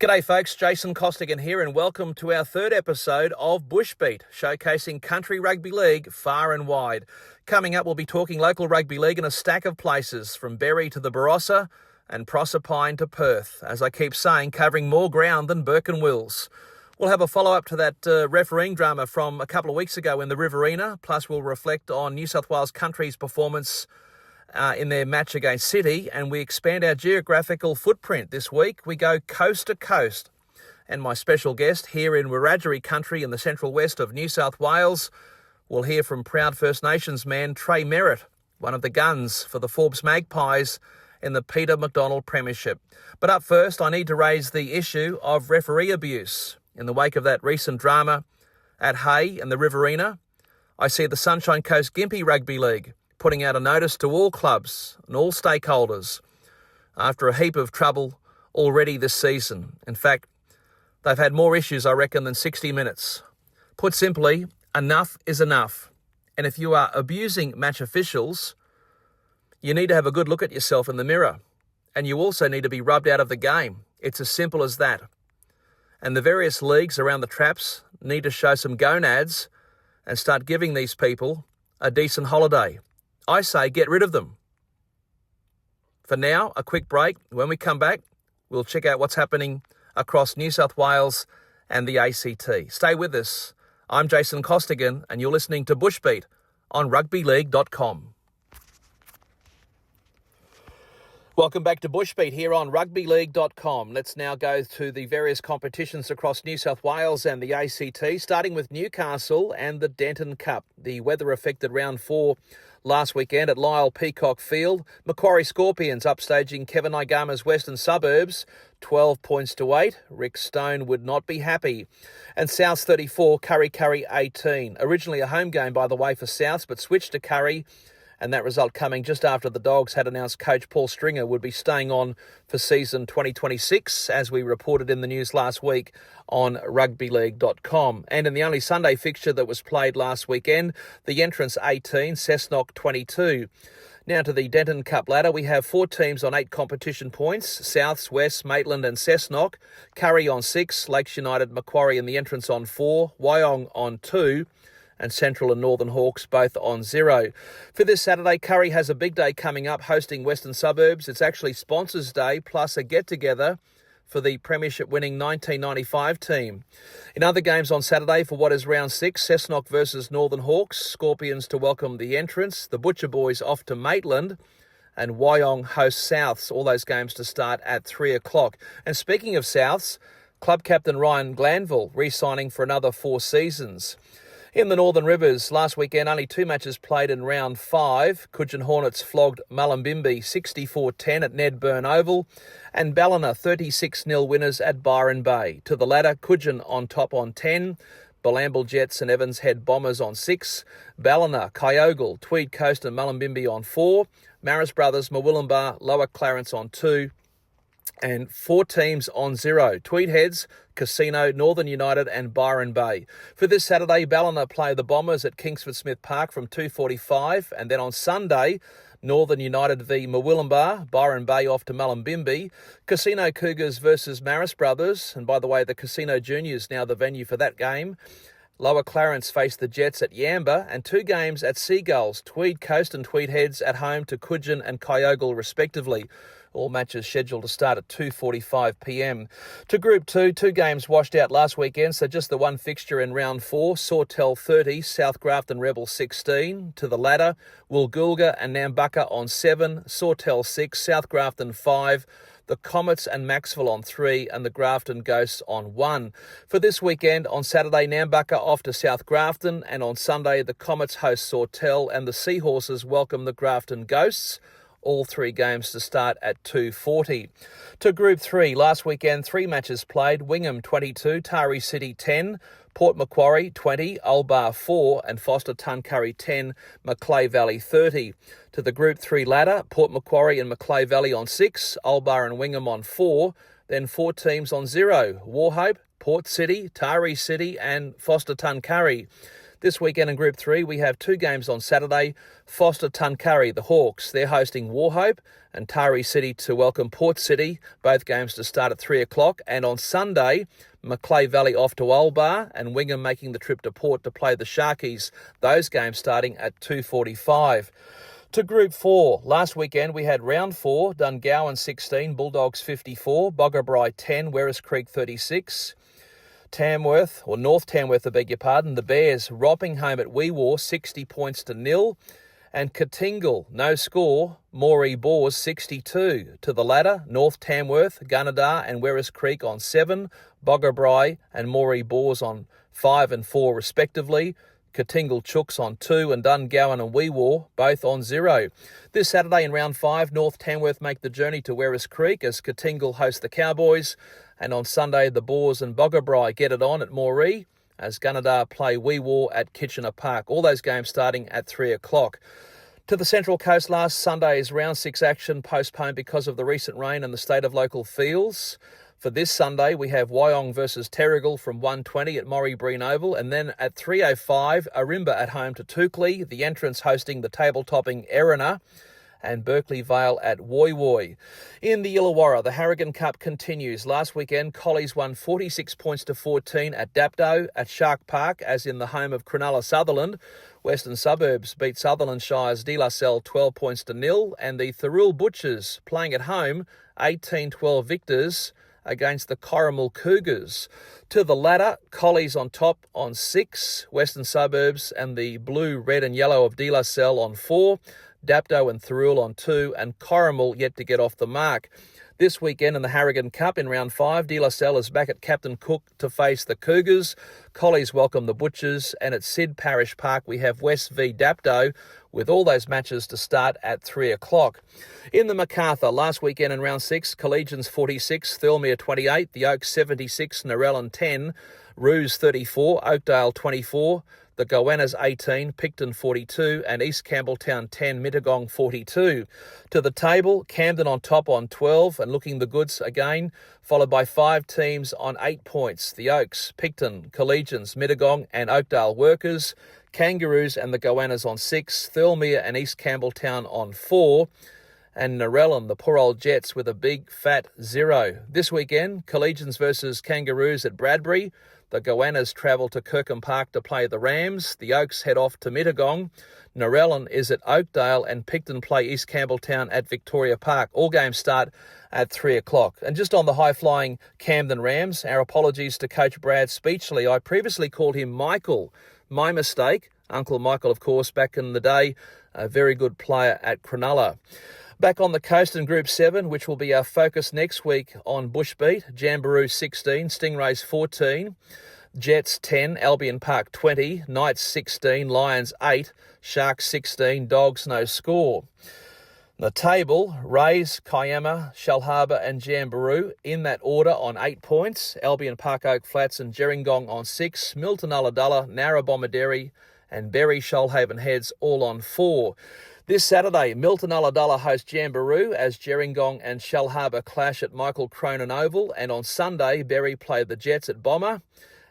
G'day folks, Jason Costigan here and welcome to our third episode of Bushbeat, showcasing country rugby league far and wide. Coming up, we'll be talking local rugby league in a stack of places, from Berry to the Barossa and Proserpine to Perth. As I keep saying, covering more ground than Burke and Wills. We'll have a follow-up to that refereeing drama from a couple of weeks ago in the Riverina, plus we'll reflect on New South Wales Country's performance in their match against City, and we expand our geographical footprint. This week we go coast to coast, and my special guest here in Wiradjuri country in the central west of New South Wales, we'll hear from proud First Nations man Trey Merritt, one of the guns for the Forbes Magpies in the Peter McDonald Premiership. But up first, I need to raise the issue of referee abuse. In the wake of that recent drama at Hay and the Riverina, I see the Sunshine Coast Gympie Rugby League putting out a notice to all clubs and all stakeholders after a heap of trouble already this season. In fact, they've had more issues, I reckon, than 60 minutes. Put simply, enough is enough. And if you are abusing match officials, you need to have a good look at yourself in the mirror. And you also need to be rubbed out of the game. It's as simple as that. And the various leagues around the traps need to show some gonads and start giving these people a decent holiday. I say get rid of them. For now, a quick break. When we come back, we'll check out what's happening across New South Wales and the ACT. Stay with us. I'm Jason Costigan, and you're listening to Bushbeat on rugbyleague.com. Welcome back to Bushbeat here on rugbyleague.com. Let's now go to the various competitions across New South Wales and the ACT, starting with Newcastle and the Denton Cup. The weather-affected round 4 last weekend at Lyle Peacock Field. Macquarie Scorpions upstaging Kevin Igama's Western Suburbs, 12 points to 8. Rick Stone would not be happy. And Souths 34, Curry 18. Originally a home game, by the way, for Souths, but switched to Curry. And that result coming just after the Dogs had announced coach Paul Stringer would be staying on for season 2026, as we reported in the news last week on rugbyleague.com. And in the only Sunday fixture that was played last weekend, the Entrance 18, Cessnock 22. Now to the Denton Cup ladder, we have 4 teams on 8 competition points: Souths, West, Maitland and Cessnock. Curry on 6, Lakes United, Macquarie in the Entrance on 4, Wyong on 2, and Central and Northern Hawks both on 0. For this Saturday, Curry has a big day coming up, hosting Western Suburbs. It's actually Sponsors Day, plus a get-together for the Premiership-winning 1995 team. In other games on Saturday for what is round 6, Cessnock versus Northern Hawks, Scorpions to welcome the Entrance, the Butcher Boys off to Maitland, and Wyong hosts Souths. All those games to start at 3 o'clock. And speaking of Souths, club captain Ryan Glanville re-signing for another 4 seasons. In the Northern Rivers, last weekend, only 2 matches played in round 5. Coogin Hornets flogged Mullumbimby 64-10 at Ned Byrne Oval, and Ballina 36-0 winners at Byron Bay. To the ladder, Coogin on top on 10, Bellamble Jets and Evans Head Bombers on 6, Ballina, Kyogle, Tweed Coast and Mullumbimby on 4, Maris Brothers, Murwillumbah, Lower Clarence on 2, and 4 teams on 0. Tweed Heads, Casino, Northern United and Byron Bay. For this Saturday, Ballina play the Bombers at Kingsford Smith Park from 2:45, and then on Sunday, Northern United v Murwillumbah, Byron Bay off to Mullumbimby, Casino Cougars versus Maris Brothers, and by the way, the Casino Juniors now the venue for that game. Lower Clarence face the Jets at Yamba, and 2 games at Seagulls, Tweed Coast and Tweed Heads at home to Coogin and Kyogle respectively. All matches scheduled to start at 2:45 p.m. To Group 2, 2 games washed out last weekend, so just the one fixture in round 4, Sawtell 30, South Grafton Rebels 16. To the ladder, Woolgoolga and Nambucca on 7, Sawtell 6, South Grafton 5, the Comets and Maxwell on 3, and the Grafton Ghosts on 1. For this weekend, on Saturday, Nambucca off to South Grafton, and on Sunday, the Comets host Sawtell, and the Seahorses welcome the Grafton Ghosts. All 3 games to start at 2:40. To Group 3, last weekend, 3 matches played. Wingham 22, Tari City 10, Port Macquarie 20, Ulbar 4, and Foster Tuncurry 10, Macleay Valley 30. To the Group 3 ladder, Port Macquarie and Macleay Valley on 6, Ulbar and Wingham on 4, then 4 teams on 0, Warhope, Port City, Tari City and Foster Tuncurry. This weekend in Group 3, we have 2 games on Saturday. Foster Tuncurry, the Hawks, they're hosting Warhope, and Tari City to welcome Port City, both games to start at 3 o'clock. And on Sunday, Macleay Valley off to Olbar, and Wingham making the trip to Port to play the Sharkies. Those games starting at 2:45. To Group 4, last weekend we had Round 4, Dungowan 16, Bulldogs 54, Boggabri 10, Werris Creek 36. North Tamworth, I beg your pardon, the Bears ropping home at Wee Waa 60 points to 0. And Katingal, no score, Moree Boars 62. To the ladder, North Tamworth, Gunnedah and Werris Creek on 7, Boggabri and Moree Boars on 5 and 4 respectively. Katingal Chooks on 2 and Dungowan and Wee Waa both on 0. This Saturday in Round 5, North Tamworth make the journey to Werris Creek as Katingal host the Cowboys. And on Sunday, the Boars and Boggabri get it on at Moree as Gunnedah play Wee Waa at Kitchener Park. All those games starting at 3 o'clock. To the Central Coast last Sunday's Round 6 action postponed because of the recent rain and the state of local fields. For this Sunday, we have Wyong versus Terrigal from 1:20 at Moree Breen Oval, and then at 3:05, Arimba at home to Toukley, the entrance hosting the table-topping Erina, and Berkeley Vale at Woy Woy. In the Illawarra, the Harrigan Cup continues. Last weekend, Collies won 46 points to 14 at Dapto at Shark Park, as in the home of Cronulla Sutherland. Western Suburbs beat Sutherland Shire's De La Salle 12 points to 0, and the Thirroul Butchers playing at home 18-12 victors against the Corrimal Cougars. To the ladder, Collies on top on 6, Western Suburbs and the blue, red and yellow of De La Salle on 4, Dapto and Thirroul on 2, and Corrimal yet to get off the mark. This weekend in the Harrigan Cup in Round 5, De La Salle is back at Captain Cook to face the Cougars. Collies welcome the Butchers, and at Sid Parish Park we have West v Dapto, with all those matches to start at 3 o'clock. In the Macarthur, last weekend in Round 6, Collegians 46, Thirlmere 28, the Oaks 76, Narellan 10, Roos 34, Oakdale 24, the Goannas 18, Picton 42, and East Campbelltown 10, Mittagong 42. To the table, Camden on top on 12 and looking the goods again, followed by 5 teams on 8 points. The Oaks, Picton, Collegians, Mittagong and Oakdale Workers, Kangaroos and the Goannas on 6, Thirlmere and East Campbelltown on 4, and Narellan, the poor old Jets, with a big fat 0. This weekend, Collegians versus Kangaroos at Bradbury. The Goannas travel to Kirkham Park to play the Rams. The Oaks head off to Mittagong. Narellan is at Oakdale and Picton play East Campbelltown at Victoria Park. All games start at 3 o'clock. And just on the high-flying Camden Rams, our apologies to Coach Brad Speechley. I previously called him Michael. My mistake. Uncle Michael, of course, back in the day, a very good player at Cronulla. Back on the coast in Group 7, which will be our focus next week on Bushbeat, Jamboree 16, Stingrays 14, Jets 10, Albion Park 20, Knights 16, Lions 8, Sharks 16, Dogs no score. The table, Rays, Kiama, Shellharbour and Jamboree in that order on 8 points, Albion Park Oak Flats and Gerringong on 6, Milton Ulladulla, Narrabomberderry and Berry Shoalhaven Heads all on 4. This Saturday, Milton Ulladulla host Jamboree as Gerringong and Shellharbour clash at Michael Cronin Oval, and on Sunday, Berry play the Jets at Bomber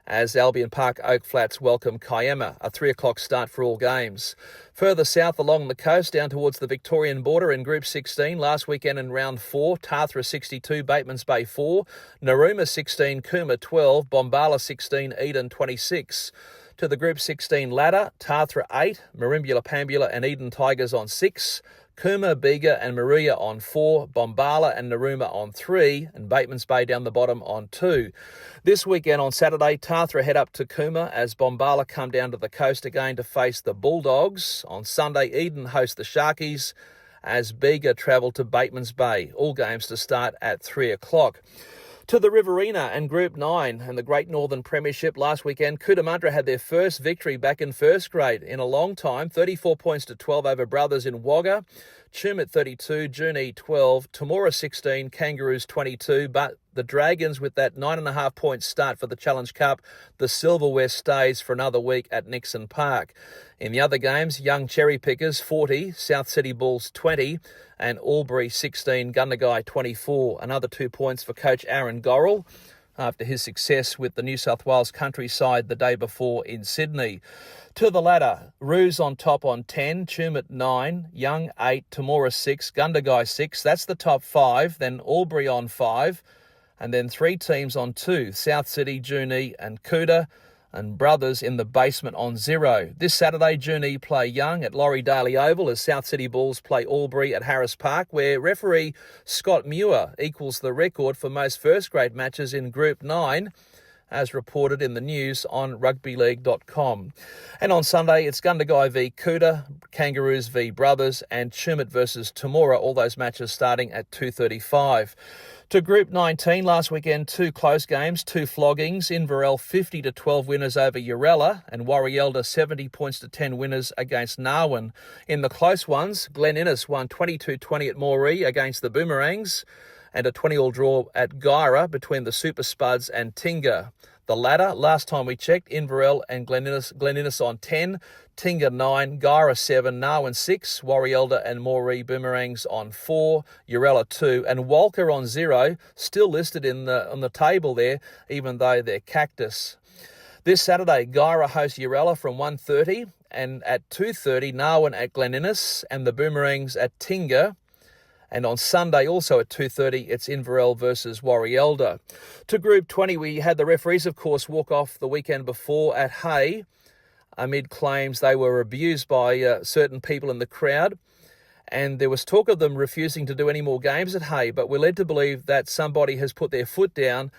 as Albion Park Oak Flats welcome Kiama, a 3 o'clock start for all games. Further south along the coast, down towards the Victorian border in Group 16, last weekend in Round 4, Tathra 62, Batemans Bay 4, Narooma 16, Cooma 12, Bombala 16, Eden 26. To the Group 16 ladder, Tathra 8, Merimbula Pambula and Eden Tigers on 6, Cooma, Bega and Maria on 4, Bombala and Narooma on 3, and Batemans Bay down the bottom on 2. This weekend on Saturday, Tathra head up to Cooma as Bombala come down to the coast again to face the Bulldogs. On Sunday, Eden host the Sharkies as Bega travel to Batemans Bay. All games to start at 3 o'clock. To the Riverina and Group 9 and the Great Northern Premiership last weekend, Cootamundra had their first victory back in first grade in a long time, 34 points to 12 over Brothers in Wagga, Tumut 32, Junee 12, Temora 16, Kangaroos 22, but the Dragons with that 9.5 point start for the Challenge Cup, the Silverware stays for another week at Nixon Park. In the other games, Young Cherry Pickers 40, South City Bulls 20, and Albury 16, Gundagai 24. Another 2 points for coach Aaron Gorrell. after his success with the New South Wales countryside the day before in Sydney. To the ladder, Roos on top on 10, Tumut 9, Young 8, Temora 6, Gundagai 6. That's the top 5. Then Albury on 5. And then 3 teams on 2, South City, Junee and Coodah, and Brothers in the basement on 0. This Saturday, Junee play Young at Laurie Daly Oval as South City Bulls play Albury at Harris Park, where referee Scott Muir equals the record for most first-grade matches in Group 9, as reported in the news on rugbyleague.com. And on Sunday, it's Gundagai v Coodah, Kangaroos v Brothers, and Tumut versus Temora, all those matches starting at 2:35. To Group 19, last weekend, 2 close games, 2 floggings. Inverell 50-12 winners over Urella, and Warrielda 70 points to 10 winners against Narwin. In the close ones, Glen Innes won 22-20 at Moree against the Boomerangs, and a 20-all draw at Gyra between the Super Spuds and Tinga. The ladder, last time we checked, Inverell and Glen Innes on 10, Tinga 9, Gyra 7, Narwin 6, Warrielda and Moree Boomerangs on 4, Urella 2, and Walker on 0, still listed on the table there, even though they're Cactus. This Saturday, Gyra hosts Urella from 1:30, and at 2:30, Narwin at Glen Innes and the Boomerangs at Tinga. And on Sunday, also at 2:30, it's Inverell versus Warrielda. To Group 20, we had the referees, of course, walk off the weekend before at Hay amid claims they were abused by certain people in the crowd. And there was talk of them refusing to do any more games at Hay, but we're led to believe that somebody has put their foot down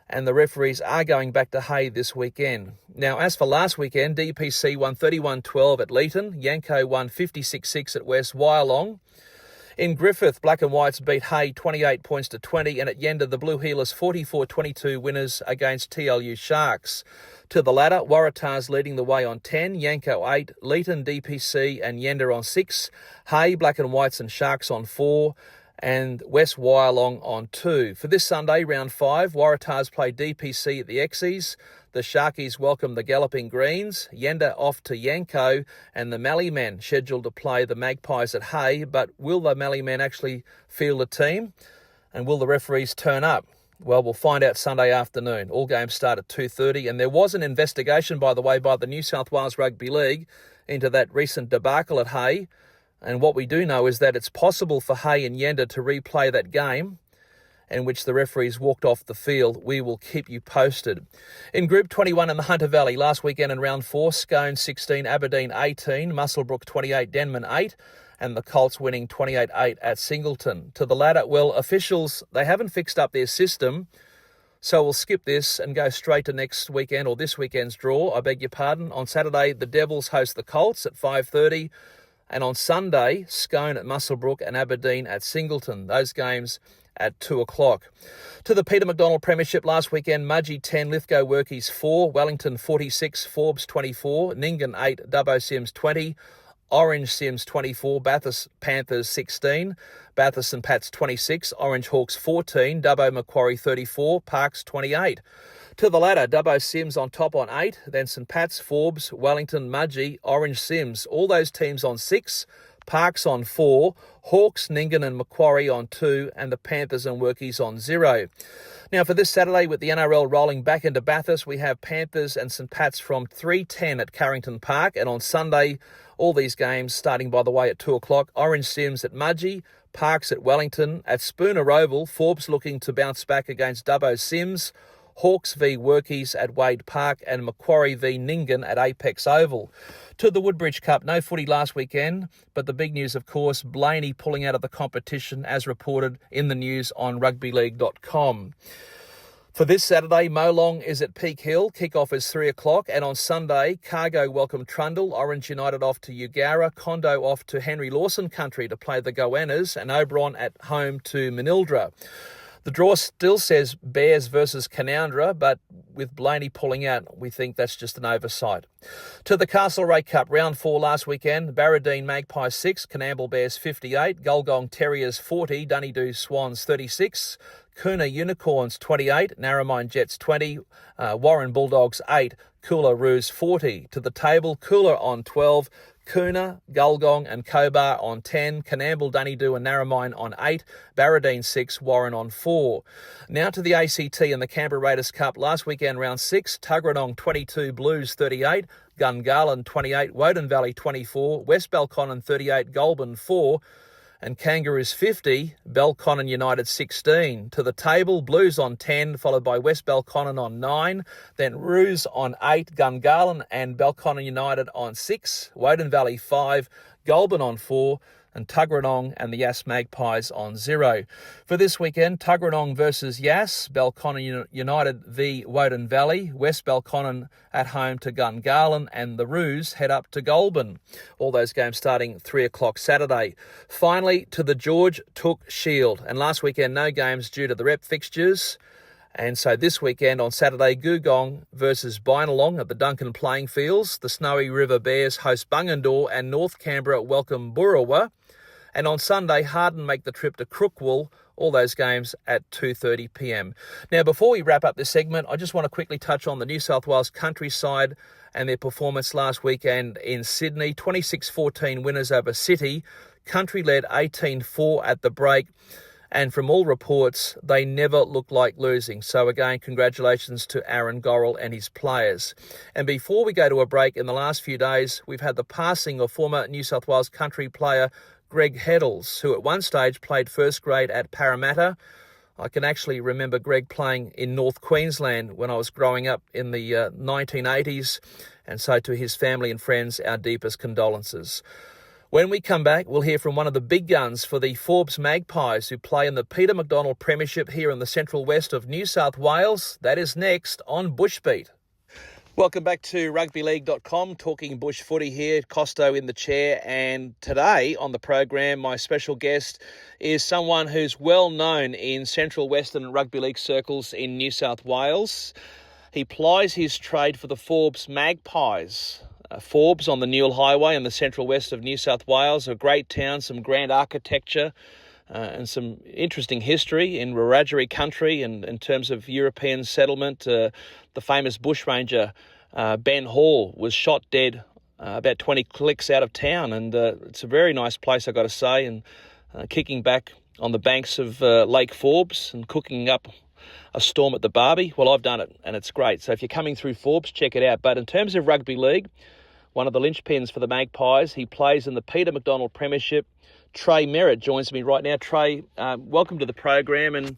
and the referees are going back to Hay this weekend. Now, as for last weekend, DPC won 31-12 at Leeton, Yanko won 56-6 at West Wyalong. In Griffith, Black and Whites beat Hay 28 points to 20, and at Yenda, the Blue Heelers 44-22 winners against TLU Sharks. To the ladder, Waratahs leading the way on 10, Yanko 8, Leeton, DPC and Yenda on 6, Hay, Black and Whites and Sharks on 4, and West Wyalong on 2. For this Sunday, round 5, Waratahs play DPC at the Exies. The Sharkies welcome the Galloping Greens, Yenda off to Yanko, and the Mallee men scheduled to play the Magpies at Hay. But will the Mallee men actually field a team? And will the referees turn up? Well, we'll find out Sunday afternoon. All games start at 2:30, and there was an investigation, by the way, by the New South Wales Rugby League into that recent debacle at Hay. And what we do know is that it's possible for Hay and Yenda to replay that game in which the referees walked off the field. We will keep you posted. In Group 21 in the Hunter Valley, last weekend in round 4, Scone 16, Aberdeen 18, Muswellbrook 28, Denman 8, and the Colts winning 28-8 at Singleton. To the ladder, well, officials, they haven't fixed up their system, so we'll skip this and go straight to next weekend, or this weekend's draw, I beg your pardon. On Saturday, the Devils host the Colts at 5:30, and on Sunday, Scone at Muswellbrook and Aberdeen at Singleton. Those games at 2 o'clock. To the Peter McDonald Premiership last weekend, Mudgee 10, Lithgow Workies 4, Wellington 46, Forbes 24, Ningen 8, Dubbo Sims 20, Orange Sims 24, Bathurst Panthers 16, Bathurst and Pats 26, Orange Hawks 14, Dubbo Macquarie 34, Parks 28. To the ladder, Dubbo Sims on top on 8, then St Pat's, Forbes, Wellington, Mudgee, Orange Sims, all those teams on 6, Parks on 4, Hawks, Ningen and Macquarie on 2, and the Panthers and Workies on 0. Now for this Saturday, with the NRL rolling back into Bathurst, we have Panthers and St Pat's from 3:10 at Carrington Park, and on Sunday, all these games starting, by the way, at 2 o'clock, Orange Sims at Mudgee, Parks at Wellington, at Spooner Oval, Forbes looking to bounce back against Dubbo Sims, Hawks v Workies at Wade Park, and Macquarie v Ningen at Apex Oval. To the Woodbridge Cup, no footy last weekend, but the big news, of course, Blaney pulling out of the competition as reported in the news on rugbyleague.com. For this Saturday, Molong is at Peak Hill, kick-off is 3 o'clock, and on Sunday, Cargo welcome Trundle, Orange United off to Eugowra, Condo off to Henry Lawson Country to play the Goannas, and Oberon at home to Manildra. The draw still says Bears versus Canowindra, but with Blaney pulling out, we think that's just an oversight. To the Castlereagh Cup, round 4 last weekend, Barradine Magpies 6, Canamble Bears 58, Gulgong Terriers 40, Dunedoo Swans 36, Coona Unicorns 28, Narromine Jets 20, Warren Bulldogs 8, Coolah Roos 40. To the table, Coolah on 12, Coona, Gulgong and Cobar on 10, Canamble, Dunedoo and Narromine on 8, Barradine 6, Warren on 4. Now to the ACT and the Canberra Raiders Cup. Last weekend, round 6, Tuggeranong 22, Blues 38, Gungahlin 28, Woden Valley 24, West Belconnen 38, Goulburn 4, and Kangaroos 50, Belconnen United 16. To the table, Blues on 10, followed by West Belconnen on 9, then Roos on 8, Gungahlin and Belconnen United on 6, Woden Valley 5, Goulburn on 4, and Tuggeranong and the Yass Magpies on 0. For this weekend, Tuggeranong versus Yass, Belconnen United v Woden Valley, West Belconnen at home to Gungahlin, and the Roos head up to Goulburn. All those games starting 3 o'clock Saturday. Finally, to the George Took Shield. And last weekend, no games due to the rep fixtures. And so this weekend on Saturday, Googong versus Bynalong at the Duncan Playing Fields. The Snowy River Bears host Bungendore and North Canberra welcome Burrawa. And on Sunday, Harden make the trip to Crookwool, all those games at 2:30 p.m. Now, before we wrap up this segment, I just want to quickly touch on the New South Wales countryside and their performance last weekend in Sydney. 26-14 winners over City. Country led 18-4 at the break. And from all reports, they never look like losing. So again, congratulations to Aaron Gorrell and his players. And before we go to a break, in the last few days, we've had the passing of former New South Wales country player Greg Heddles, who at one stage played first grade at Parramatta. I can actually remember Greg playing in North Queensland when I was growing up in the 1980s. And so to his family and friends, our deepest condolences. When we come back, we'll hear from one of the big guns for the Forbes Magpies who play in the Peter MacDonald Premiership here in the central west of New South Wales. That is next on Bushbeat. Welcome back to rugbyleague.com, talking bush footy here, Costo in the chair, and today on the program my special guest is someone who's well known in Central Western Rugby League circles in New South Wales. He plies his trade for the Forbes Magpies. Forbes on the Newell Highway in the central west of New South Wales, a great town, some grand architecture and some interesting history in Wiradjuri country and in terms of European settlement. The famous bushranger Ben Hall was shot dead about 20 clicks out of town, and it's a very nice place, I've got to say, and kicking back on the banks of Lake Forbes and cooking up a storm at the barbie. Well, I've done it, and it's great. So if you're coming through Forbes, check it out. But in terms of rugby league, one of the linchpins for the Magpies, he plays in the Peter MacDonald Premiership. Trey Merritt joins me right now. Trey, welcome to the program, and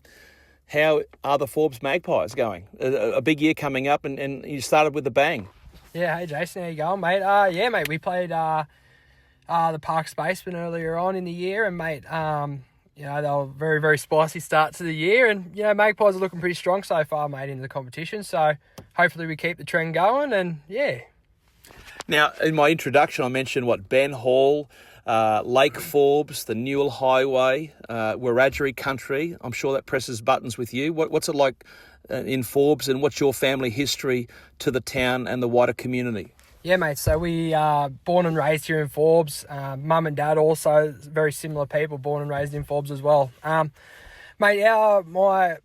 how are the Forbes Magpies going? A big year coming up, and you started with a bang. Yeah, hey Jason, how you going, mate? Yeah, mate, we played the Park Spaceman earlier on in the year, and mate, they were very, very spicy start to the year, and Magpies are looking pretty strong so far, mate, in the competition. So hopefully we keep the trend going, and yeah. Now, in my introduction, I mentioned Ben Hall, Lake Forbes, the Newell Highway, Wiradjuri country. I'm sure that presses buttons with you. What's it like in Forbes, and what's your family history to the town and the wider community? Yeah, mate. So we are born and raised here in Forbes. Mum and dad also very similar people, born and raised in Forbes as well. Mate, my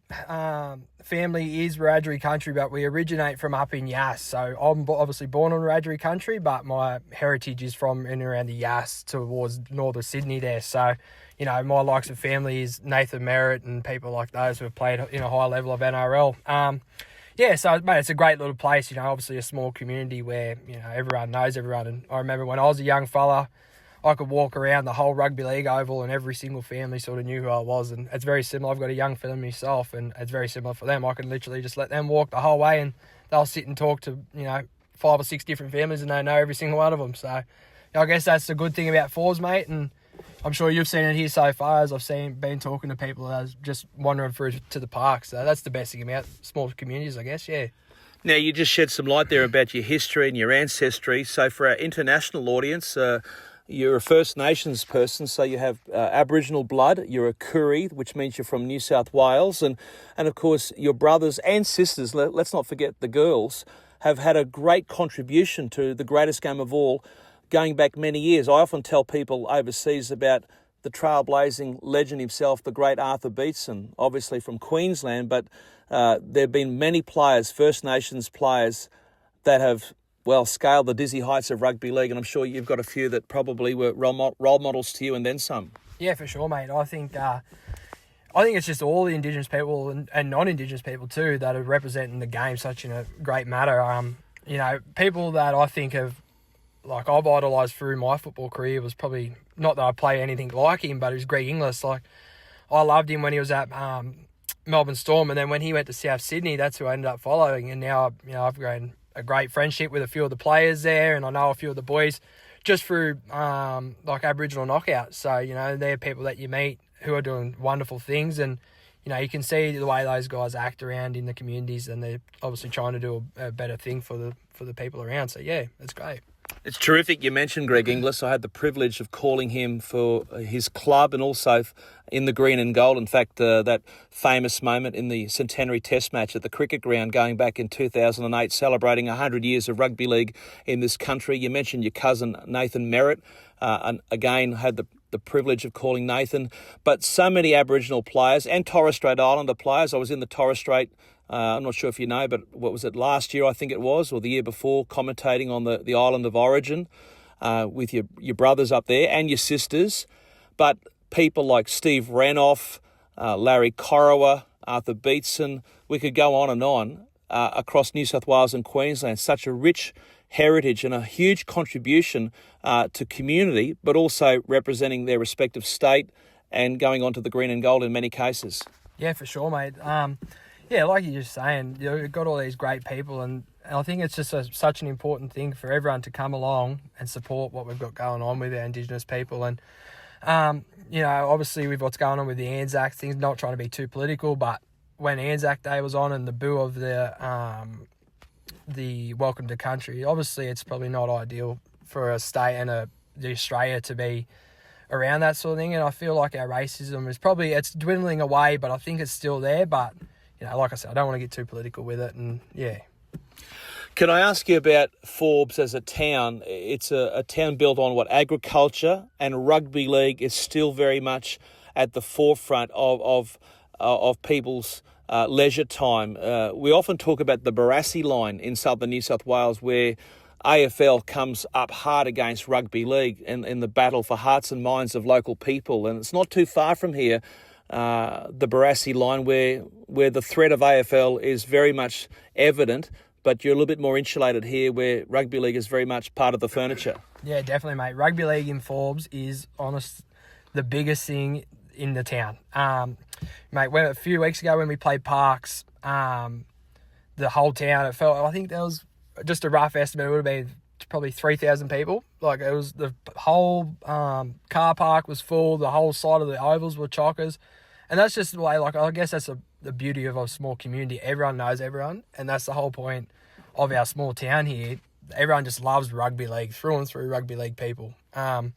family is Wiradjuri country, but we originate from up in Yass. So I'm obviously born on Wiradjuri country, but my heritage is from in and around the Yass towards northern Sydney there. So, my likes of family is Nathan Merritt and people like those who have played in a high level of NRL. So, mate, it's a great little place, obviously a small community where, everyone knows everyone. And I remember when I was a young fella, I could walk around the whole rugby league oval and every single family sort of knew who I was. And it's very similar. I've got a young family myself, and it's very similar for them. I could literally just let them walk the whole way and they'll sit and talk to, 5 or 6 different families, and they know every single one of them. So I guess that's the good thing about Forbes, mate. And I'm sure you've seen it here so far, as I've been talking to people as just wandering through to the park. So that's the best thing about small communities, I guess, yeah. Now, you just shed some light there about your history and your ancestry. So for our international audience, you're a First Nations person, so you have Aboriginal blood. You're a Koori, which means you're from New South Wales. And of course, your brothers and sisters, let's not forget the girls, have had a great contribution to the greatest game of all, going back many years. I often tell people overseas about the trailblazing legend himself, the great Arthur Beetson, obviously from Queensland, but there have been many players, First Nations players, that have well, scaled the dizzy heights of rugby league, and I'm sure you've got a few that probably were role models to you and then some. Yeah, for sure, mate. I think it's just all the Indigenous people and non-Indigenous people too that are representing the game such in a great manner. People that I think I've idolised through my football career was probably, not that I play anything like him, but it was Greg Inglis. Like, I loved him when he was at Melbourne Storm, and then when he went to South Sydney, that's who I ended up following. And now, I've grown a great friendship with a few of the players there, and I know a few of the boys just through Aboriginal knockouts. So, they're people that you meet who are doing wonderful things, and you can see the way those guys act around in the communities, and they're obviously trying to do a better thing for the people around. So yeah, it's great. It's terrific. You mentioned Greg Inglis. I had the privilege of calling him for his club and also in the green and gold. In fact, that famous moment in the centenary test match at the cricket ground going back in 2008, celebrating 100 years of rugby league in this country. You mentioned your cousin Nathan Merritt, and again had the privilege of calling Nathan. But so many Aboriginal players and Torres Strait Islander players. I was in the Torres Strait, I'm not sure if you know, but what was it, last year I think it was, or the year before, commentating on the island of origin with your brothers up there and your sisters. But people like Steve Renoff, Larry Corowa, Arthur Beetson, we could go on across New South Wales and Queensland. Such a rich heritage and a huge contribution to community, but also representing their respective state and going on to the green and gold in many cases. Yeah, for sure, mate. Yeah, like you're just saying, you've got all these great people, and I think it's just such an important thing for everyone to come along and support what we've got going on with our Indigenous people. And, obviously with what's going on with the Anzac things, not trying to be too political, but when Anzac Day was on and the boo of the welcome to country, obviously it's probably not ideal for a state and the Australia to be around that sort of thing. And I feel like our racism it's dwindling away, but I think it's still there. But like I said, I don't want to get too political with it, and yeah. Can I ask you about Forbes as a town? It's a town built on agriculture, and rugby league is still very much at the forefront of people's leisure time. We often talk about the Barassi line in southern New South Wales, where AFL comes up hard against rugby league in the battle for hearts and minds of local people, and it's not too far from here. The Barassi line, where the threat of AFL is very much evident, but you're a little bit more insulated here, where rugby league is very much part of the furniture. Yeah, definitely, mate. Rugby league in Forbes is the biggest thing in the town. Mate, a few weeks ago when we played Parks, the whole town, I think there was just a rough estimate, it would have been probably 3,000 people. Like, it was the whole car park was full, the whole side of the ovals were chockers. And that's just the way, I guess that's the beauty of a small community. Everyone knows everyone, and that's the whole point of our small town here. Everyone just loves rugby league, through and through rugby league people. And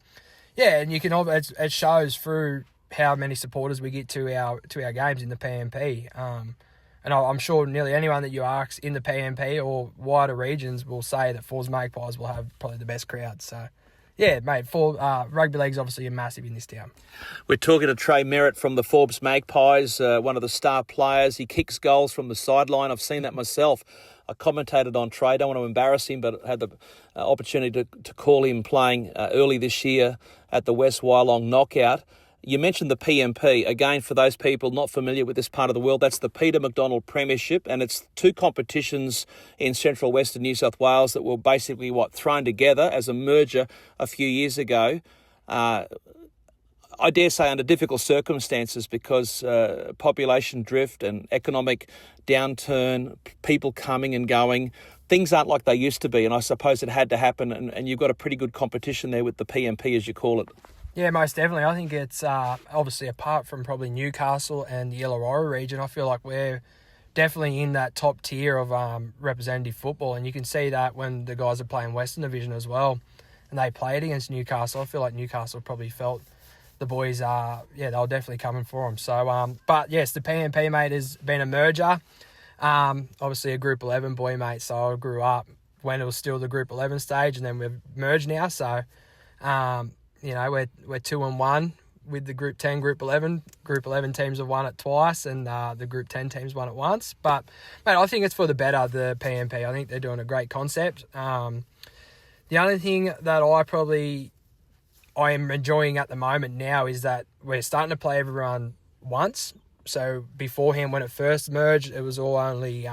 you can, it shows through how many supporters we get to our games in the PMP. And I'm sure nearly anyone that you ask in the PMP or wider regions will say that Forbes Magpies will have probably the best crowd. So, yeah, mate, rugby league's obviously massive in this town. We're talking to Trey Merritt from the Forbes Magpies, one of the star players. He kicks goals from the sideline. I've seen that myself. I commentated on Trey. Don't want to embarrass him, but had the opportunity to call him playing early this year at the West Wyalong Knockout. You mentioned the PMP. Again, for those people not familiar with this part of the world, that's the Peter McDonald Premiership, and it's two competitions in central western New South Wales that were basically thrown together as a merger a few years ago. I dare say under difficult circumstances, because population drift and economic downturn, people coming and going, things aren't like they used to be, and I suppose it had to happen, and you've got a pretty good competition there with the PMP, as you call it. Yeah, most definitely. I think it's obviously, apart from probably Newcastle and the Illawarra region, I feel like we're definitely in that top tier of representative football, and you can see that when the guys are playing Western Division as well, and they played against Newcastle. I feel like Newcastle probably felt the boys they were definitely coming for them. So, but yes, the PMP, mate, has been a merger. Obviously a Group 11 boy, mate, so I grew up when it was still the Group 11 stage, and then we've merged now. So, we're 2-1. with the Group 10, Group 11. Group 11 teams have won it twice, and the Group 10 teams won it once. But, mate, I think it's for the better, the PMP. I think they're doing a great concept. The only thing that I am enjoying at the moment now is that we're starting to play everyone once. So beforehand, when it first merged, it was all only...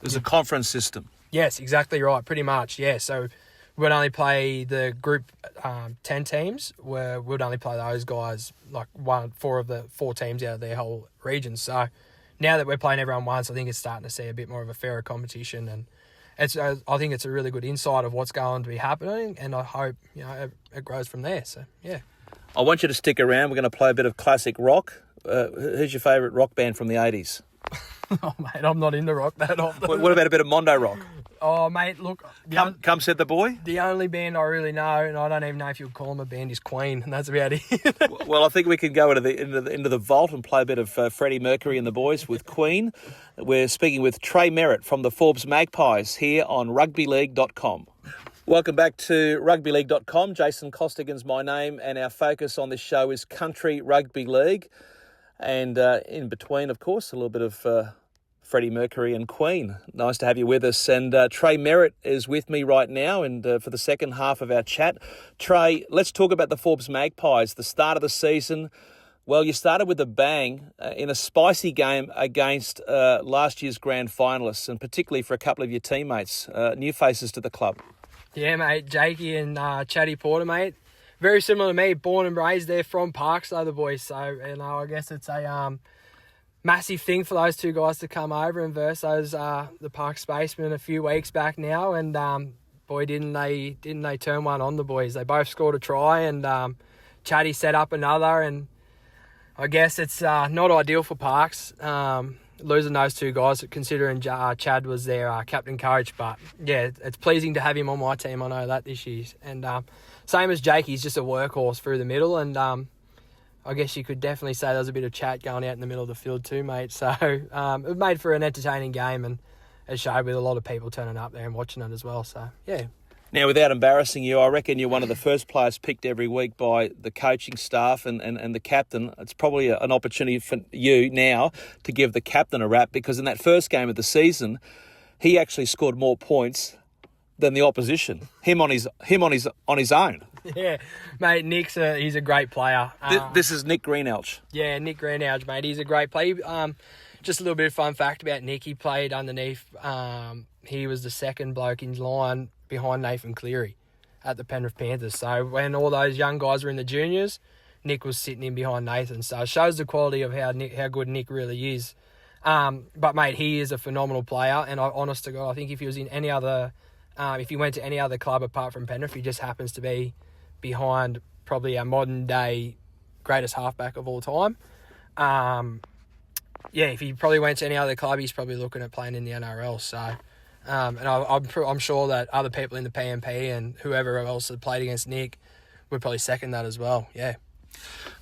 There's a conference system. Yes, exactly right, pretty much, yeah. So we'd only play the Group 10 teams, where we'd only play those guys, like four of the 4 teams out of their whole region. So now that we're playing everyone once, I think it's starting to see a bit more of a fairer competition, and I think it's a really good insight of what's going to be happening, and I hope it grows from there. So, yeah. I want you to stick around. We're going to play a bit of classic rock. Who's your favourite rock band from the 80s? Oh, mate, I'm not into rock that often. What about a bit of Mondo rock? Oh, mate, look. Come said the boy. The only band I really know, and I don't even know if you'll call them a band, is Queen, and that's about it. Well, I think we can go into the vault and play a bit of Freddie Mercury and the boys with Queen. We're speaking with Trey Merritt from the Forbes Magpies here on rugbyleague.com. Welcome back to rugbyleague.com. Jason Costigan's my name, and our focus on this show is Country Rugby League. And in between, of course, a little bit of Freddie Mercury and Queen. Nice to have you with us. And Trey Merritt is with me right now, and for the second half of our chat. Trey, let's talk about the Forbes Magpies. The start of the season, well, you started with a bang in a spicy game against last year's grand finalists, and particularly for a couple of your teammates, new faces to the club. Yeah, mate, Jakey and Chatty Porter, mate. Very similar to me, born and raised there from Parks, though, the boys. So, I guess it's a massive thing for those two guys to come over and verse those the Parks spacemen a few weeks back now. And boy, didn't they turn one on, the boys. They both scored a try, and Chatty set up another. And I guess it's not ideal for Parks losing those two guys, considering Chad was their captain coach. But yeah, it's pleasing to have him on my team. I know that this year. And same as Jake, he's just a workhorse through the middle. And I guess you could definitely say there was a bit of chat going out in the middle of the field too, mate. So it made for an entertaining game, and it showed with a lot of people turning up there and watching it as well. So, yeah. Now, without embarrassing you, I reckon you're one of the first players picked every week by the coaching staff and the captain. It's probably an opportunity for you now to give the captain a rap, because in that first game of the season, he actually scored more points than the opposition. Him on his own. Yeah, mate. He's a great player. This is Nick Greenelch. Yeah, Nick Greenelch, mate. He's a great player. Just a little bit of fun fact about Nick. He played underneath. He was the second bloke in line behind Nathan Cleary at the Penrith Panthers. So when all those young guys were in the juniors, Nick was sitting in behind Nathan. So it shows the quality of how good Nick really is. But mate, he is a phenomenal player, and honest to God, I think if he was in any other, if he went to any other club apart from Penrith, he just happens to be behind probably our modern day greatest halfback of all time. Yeah, if he probably went to any other club, he's probably looking at playing in the NRL. So, and I'm sure that other people in the PMP and whoever else had played against Nick would probably second that as well. Yeah.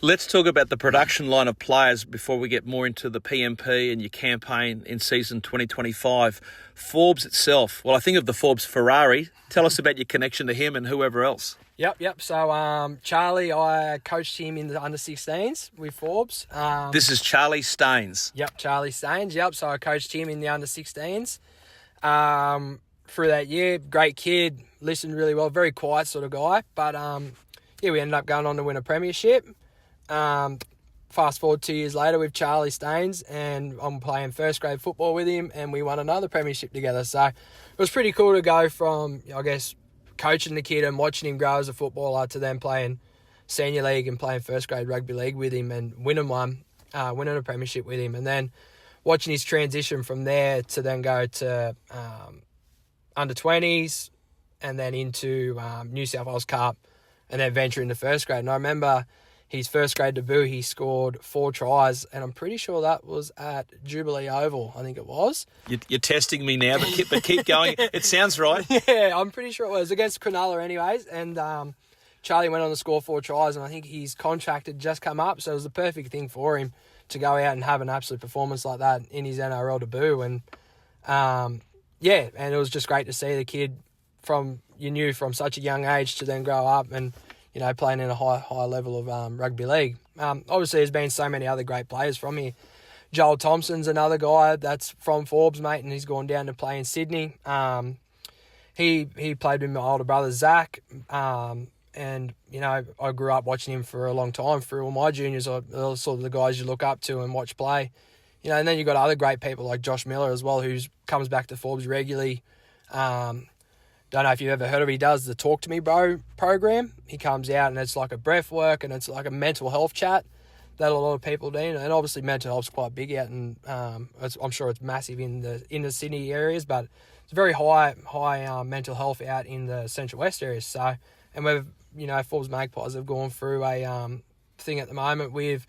Let's talk about the production line of players before we get more into the PMP and your campaign in season 2025. Forbes itself. Well, I think of the Forbes Ferrari. Tell us about your connection to him and whoever else. Yep. So, Charlie, I coached him in the under-16s with Forbes. This is Charlie Staines. Yep, Charlie Staines. Yep, so I coached him in the under-16s. Through that year, great kid, listened really well, very quiet sort of guy. But, yeah, we ended up going on to win a premiership. Fast forward 2 years later with Charlie Staines, and I'm playing first grade football with him, and we won another premiership together. So it was pretty cool to go from, I guess, coaching the kid and watching him grow as a footballer to then playing senior league and playing first grade rugby league with him and winning a premiership with him. And then watching his transition from there to then go to under 20s and then into New South Wales Cup and then venture into first grade. And I remember his first grade debut, he scored 4 tries, and I'm pretty sure that was at Jubilee Oval, I think it was. You're testing me now, but keep going. It sounds right. Yeah, I'm pretty sure it was against Cronulla anyways, and Charlie went on to score 4 tries, and I think his contract had just come up, so it was the perfect thing for him to go out and have an absolute performance like that in his NRL debut. And, yeah, and it was just great to see the kid from such a young age to then grow up and, you know, playing in a high level of rugby league. Obviously, there's been so many other great players from here. Joel Thompson's another guy that's from Forbes, mate, and he's gone down to play in Sydney. He played with my older brother, Zach, and, you know, I grew up watching him for a long time. Through all my juniors, they're sort of the guys you look up to and watch play. You know, and then you've got other great people like Josh Miller as well, who comes back to Forbes regularly. Don't know if you've ever heard of it. He does the Talk to Me Bro program. He comes out and it's like a breath work and it's like a mental health chat that a lot of people do. And obviously mental health's quite big out, and I'm sure it's massive in the Sydney areas, but it's very high mental health out in the Central West areas. So, and we've, you know, Forbes Magpies have gone through a thing at the moment with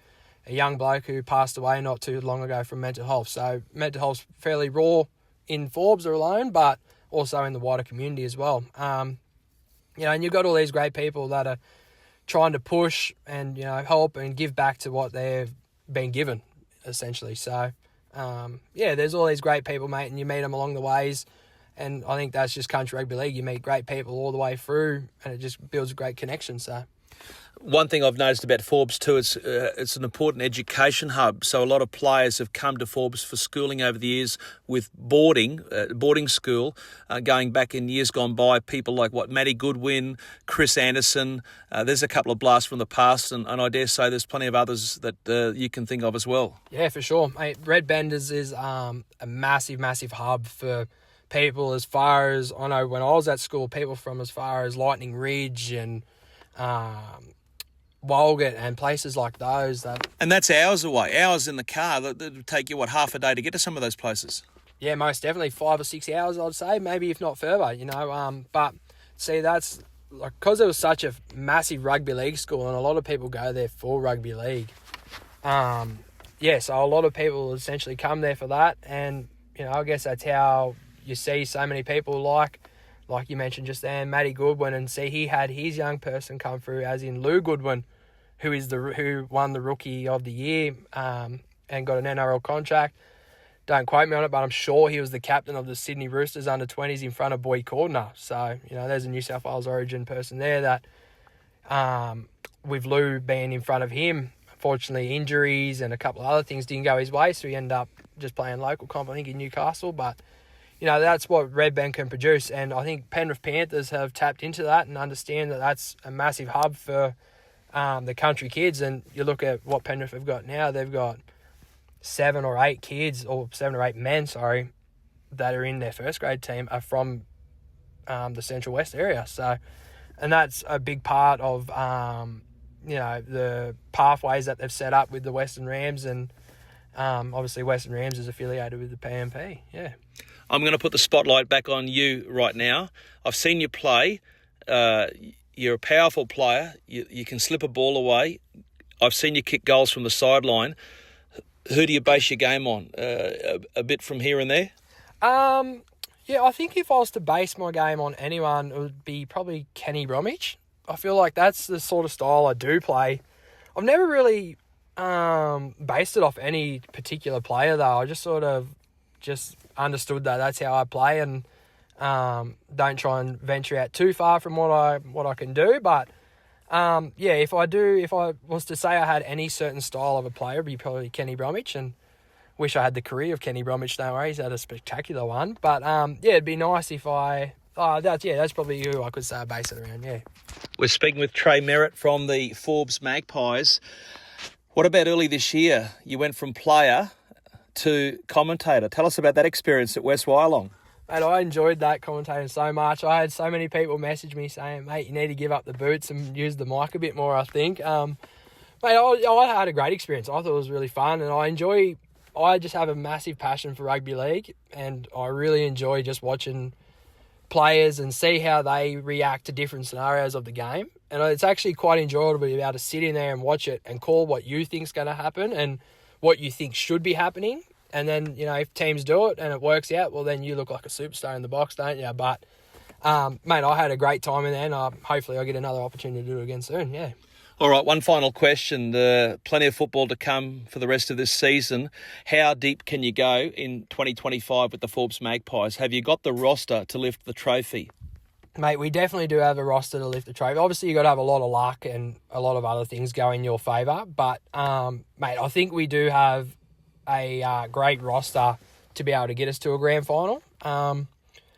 a young bloke who passed away not too long ago from mental health. So mental health's fairly raw in Forbes alone, but also in the wider community as well. You know, and you've got all these great people that are trying to push and, you know, help and give back to what they've been given, essentially. So, yeah, there's all these great people, mate, and you meet them along the ways. And I think that's just country rugby league. You meet great people all the way through, and it just builds a great connection. So, one thing I've noticed about Forbes too, it's an important education hub. So a lot of players have come to Forbes for schooling over the years with boarding school. Going back in years gone by, people like Matty Goodwin, Chris Anderson. There's a couple of blasts from the past, and I dare say there's plenty of others that you can think of as well. Yeah, for sure, mate. Red Benders is a massive, massive hub for people. As far as I know, when I was at school, people from as far as Lightning Ridge and Walgett and places like those. And that's hours away, hours in the car. That would take you, half a day to get to some of those places? Yeah, most definitely 5 or 6 hours, I'd say, maybe if not further, you know. But see, that's like, because it was such a massive rugby league school and a lot of people go there for rugby league. Yeah, so a lot of people essentially come there for that. And, you know, I guess that's how you see so many people like you mentioned just then, Matty Goodwin, and see he had his young person come through, as in Lou Goodwin, who won the Rookie of the Year and got an NRL contract. Don't quote me on it, but I'm sure he was the captain of the Sydney Roosters under-20s in front of Boy Cordner. So, you know, there's a New South Wales origin person there that, with Lou being in front of him, unfortunately injuries and a couple of other things didn't go his way, so he ended up just playing local comp, I think, in Newcastle. But, you know, that's what Red Ben can produce, and I think Penrith Panthers have tapped into that and understand that that's a massive hub for the country kids. And you look at what Penrith have got now, they've got 7 or 8 men, that are in their first grade team are from the Central West area. So, and that's a big part of, you know, the pathways that they've set up with the Western Rams, and obviously Western Rams is affiliated with the PMP. Yeah. I'm going to put the spotlight back on you right now. I've seen you play. You're a powerful player. You can slip a ball away. I've seen you kick goals from the sideline. Who do you base your game on? A bit from here and there? Yeah, I think if I was to base my game on anyone, it would be probably Kenny Bromwich. I feel like that's the sort of style I do play. I've never really based it off any particular player, though. I just sort of understood that that's how I play, and don't try and venture out too far from what I can do. But yeah, if I was to say I had any certain style of a player, it'd be probably Kenny Bromwich, and wish I had the career of Kenny Bromwich. Don't worry, he's had a spectacular one. But yeah, it'd be nice if that's probably who I could say I base it around. Yeah. We're speaking with Trey Merritt from the Forbes Magpies. What about early this year? You went from player to commentator. Tell us about that experience at West Wyalong. Mate, I enjoyed that commentating so much. I had so many people message me saying, mate, you need to give up the boots and use the mic a bit more, I think. Mate, I had a great experience. I thought it was really fun, and I just have a massive passion for rugby league, and I really enjoy just watching players and see how they react to different scenarios of the game. And it's actually quite enjoyable to be able to sit in there and watch it and call what you think's going to happen and what you think should be happening. And then, you know, if teams do it and it works out, well, then you look like a superstar in the box, don't you? But, mate, I had a great time in there, and hopefully I'll get another opportunity to do it again soon, yeah. All right, one final question. Plenty of football to come for the rest of this season. How deep can you go in 2025 with the Forbes Magpies? Have you got the roster to lift the trophy? Mate, we definitely do have a roster to lift the trophy. Obviously, you got to have a lot of luck and a lot of other things go in your favour. But, mate, I think we do have a great roster to be able to get us to a grand final.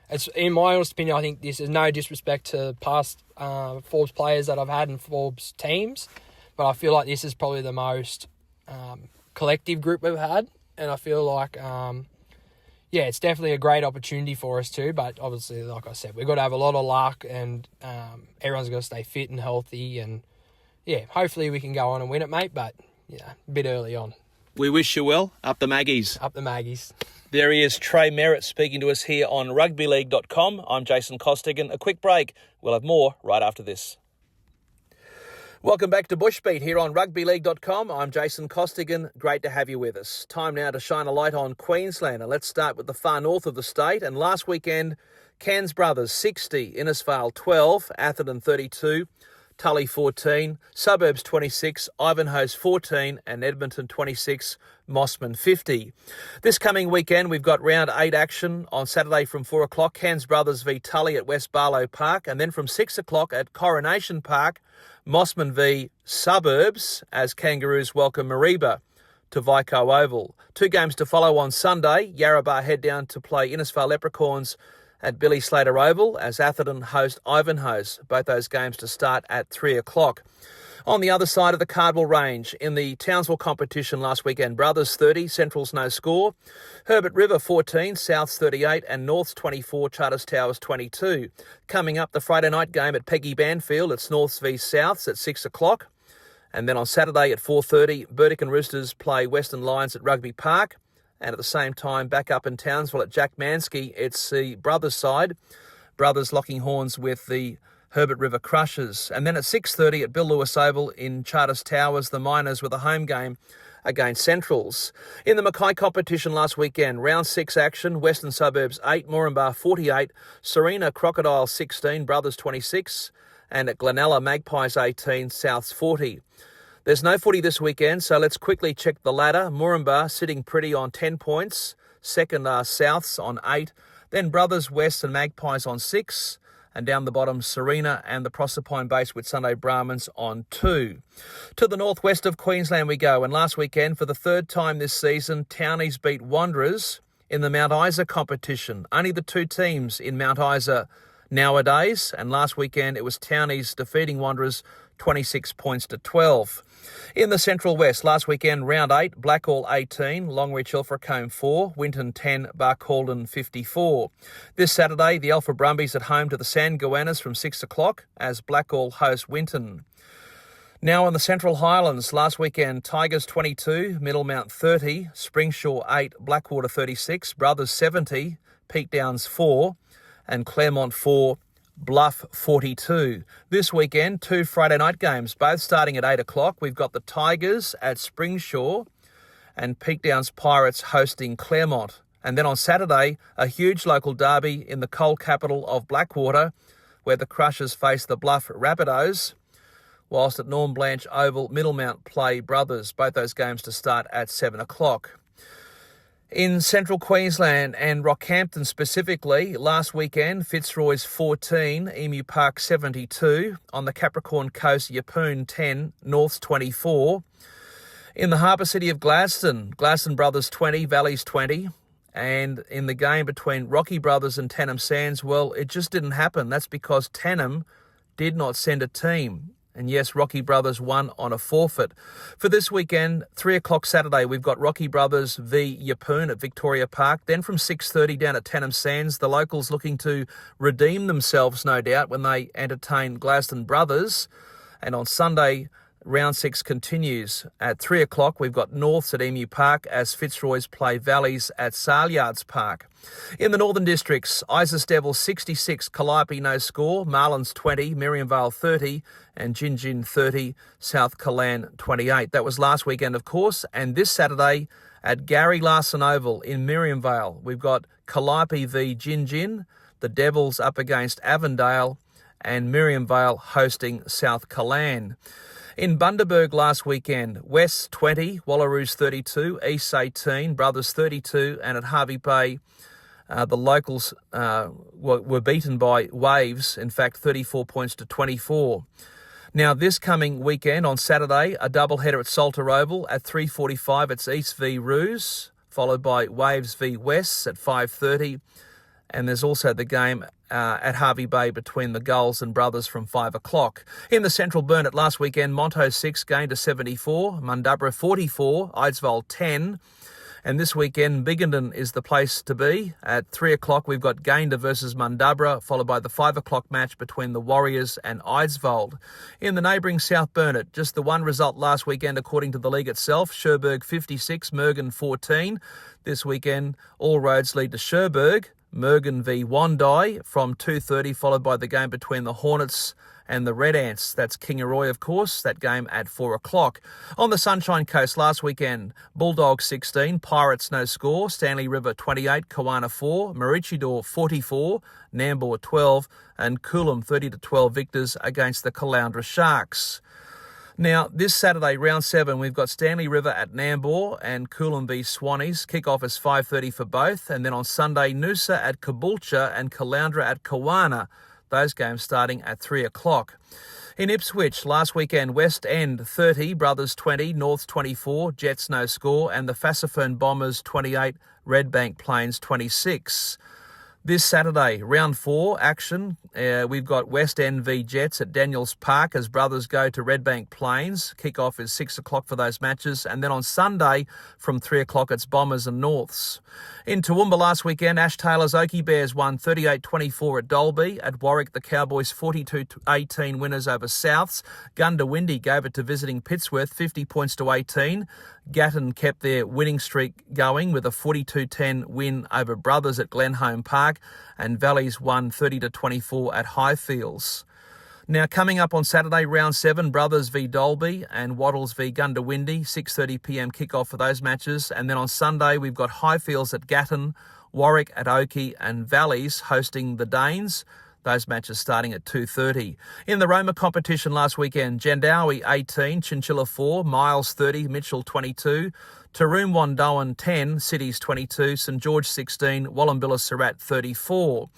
It's in my honest opinion, I think this is no disrespect to past Forbes players that I've had in Forbes teams, but I feel like this is probably the most collective group we've had, and I feel like it's definitely a great opportunity for us too. But obviously, like I said, we've got to have a lot of luck, and everyone's got to stay fit and healthy, and hopefully we can go on and win it, mate. But a bit early on. We wish you well. Up the Maggies. Up the Maggies. There he is, Trey Merritt, speaking to us here on rugbyleague.com. I'm Jason Costigan. A quick break. We'll have more right after this. Welcome back to Bushbeat here on rugbyleague.com. I'm Jason Costigan. Great to have you with us. Time now to shine a light on Queensland. And let's start with the far north of the state. And last weekend, Cairns Brothers 60, Innisfail 12, Atherton 32, Tully 14, Suburbs 26, Ivanhoe's 14 and Edmonton 26, Mossman 50. This coming weekend we've got round 8 action on Saturday from 4 o'clock, Cairns Brothers v Tully at West Barlow Park, and then from 6 o'clock at Coronation Park, Mossman v Suburbs as Kangaroos welcome Mariba to Vico Oval. 2 games to follow on Sunday. Yarrabah head down to play Innisfail Leprechauns at Billy Slater Oval as Atherton host Ivanhoe's. Both those games to start at 3 o'clock. On the other side of the Cardwell Range, in the Townsville competition last weekend, Brothers 30, Central's no score, Herbert River 14, Souths 38 and Norths 24, Charters Towers 22. Coming up, the Friday night game at Peggy Banfield, it's Norths v Souths at 6 o'clock. And then on Saturday at 4:30, Burdekin Roosters play Western Lions at Rugby Park. And at the same time, back up in Townsville at Jack Mansky, it's the Brothers side. Brothers locking horns with the Herbert River Crushers. And then at 6:30 at Bill Lewis Oval in Charters Towers, the Miners with a home game against Centrals. In the Mackay competition last weekend, round 6 action, Western Suburbs 8, Moranbah 48, Serena Crocodile 16, Brothers 26, and at Glenella Magpies 18, Souths 40. There's no footy this weekend, so let's quickly check the ladder. Moranbah sitting pretty on 10 points. Second are Souths on 8. Then Brothers, West and Magpies on 6. And down the bottom, Serena and the Proserpine base Whitsunday Brahmins on 2. To the northwest of Queensland we go. And last weekend, for the third time this season, Townies beat Wanderers in the Mount Isa competition. Only the 2 teams in Mount Isa nowadays. And last weekend, it was Townies defeating Wanderers 26 points to 12. In the Central West, last weekend, round 8, Blackall 18, Longreach Ilfracombe 4, Winton 10, Barcaldine 54. This Saturday, the Alpha Brumbies at home to the San Goannas from 6 o'clock as Blackall host Winton. Now in the Central Highlands, last weekend, Tigers 22, Middlemount 30, Springshaw 8, Blackwater 36, Brothers 70, Peak Downs 4, and Claremont 4, Bluff 42. This weekend, 2 Friday night games, both starting at 8 o'clock. We've got the Tigers at Springshaw and Peak Downs Pirates hosting Claremont. And then on Saturday, a huge local derby in the coal capital of Blackwater, where the Crushers face the Bluff Rapidos, whilst at Norm Blanche Oval, Middlemount play Brothers. Both those games to start at 7 o'clock. In Central Queensland and Rockhampton specifically, last weekend, Fitzroy's 14, Emu Park 72, on the Capricorn Coast, Yeppoon 10, Norths 24. In the harbour city of Gladstone, Gladstone Brothers 20, Valleys 20. And in the game between Rocky Brothers and Tannum Sands, well, it just didn't happen. That's because Tannum did not send a team. And yes, Rocky Brothers won on a forfeit. For this weekend, 3 o'clock Saturday, we've got Rocky Brothers v Yeppoon at Victoria Park. Then from 6:30 down at Tannum Sands, the locals looking to redeem themselves, no doubt, when they entertain Gladstone Brothers. And on Sunday, round 6 continues. At 3 o'clock, we've got Norths at Emu Park as Fitzroy's play Valleys at Saleyards Park. In the Northern Districts, Isis Devils 66, Calliope no score, Marlins 20, Miriamvale 30, and Gin 30, South Callan 28. That was last weekend, of course, and this Saturday at Gary Larson Oval in Miriamvale, we've got Calliope v Gin, the Devils up against Avondale, and Miriamvale hosting South Callan. In Bundaberg last weekend, West 20, Wallaroos 32, East 18, Brothers 32, and at Harvey Bay, The locals were beaten by Waves, in fact, 34 points to 24. Now, this coming weekend on Saturday, a doubleheader at Salter Oval at 3:45. It's East v Roos, followed by Waves v Wests at 5:30. And there's also the game at Harvey Bay between the Gulls and Brothers from 5 o'clock. In the Central Burnett last weekend, Monto 6 gained to 74, Mundubra 44, Eidsvold 10. And this weekend, Biggendon is the place to be. At 3 o'clock, we've got Gayndah versus Mundubra, followed by the 5 o'clock match between the Warriors and Eidsvold. In the neighbouring South Burnett, just the one result last weekend according to the league itself, Cherbourg 56, Mergen 14. This weekend, all roads lead to Cherbourg. Mergen v Wandai from 2:30, followed by the game between the Hornets and the Red Ants. That's Kingaroy, of course, that game at 4 o'clock. On the Sunshine Coast last weekend, Bulldogs 16, Pirates no score, Stanley River 28, Kawana 4, Maroochydore 44, Nambour 12, and Coolum 30-12 victors against the Caloundra Sharks. Now, this Saturday, round 7, we've got Stanley River at Nambour and Coolum v Swannies. Kick-off is 5:30 for both. And then on Sunday, Noosa at Caboolture and Caloundra at Kawana. Those games starting at 3 o'clock. In Ipswich, last weekend, West End 30, Brothers 20, Norths 24, Jets no score, and the Fassifern Bombers 28, Redbank Plains 26. This Saturday, round 4 action, we've got West End v Jets at Daniels Park as Brothers go to Redbank Plains. Kick-off is 6 o'clock for those matches. And then on Sunday, from 3 o'clock, it's Bombers and Norths. In Toowoomba last weekend, Ash Taylor's Oakey Bears won 38-24 at Dolby. At Warwick, the Cowboys 42-18 winners over Souths. Gundawindi gave it to visiting Pittsworth 50 points to 18. Gatton kept their winning streak going with a 42-10 win over Brothers at Glenholme Park, and Valleys won 30-24 at Highfields. Now, coming up on Saturday, round 7, Brothers v Dolby and Wattles v Gundawindi, 6:30pm kickoff for those matches. And then on Sunday, we've got Highfields at Gatton, Warwick at Oakey, and Valleys hosting the Danes. Those matches starting at 2:30. In the Roma competition last weekend, Jandowae 18, Chinchilla 4, Miles 30, Mitchell 22, Taroom Wandoan 10, Cities 22, St George 16, Wallumbilla Surat 34.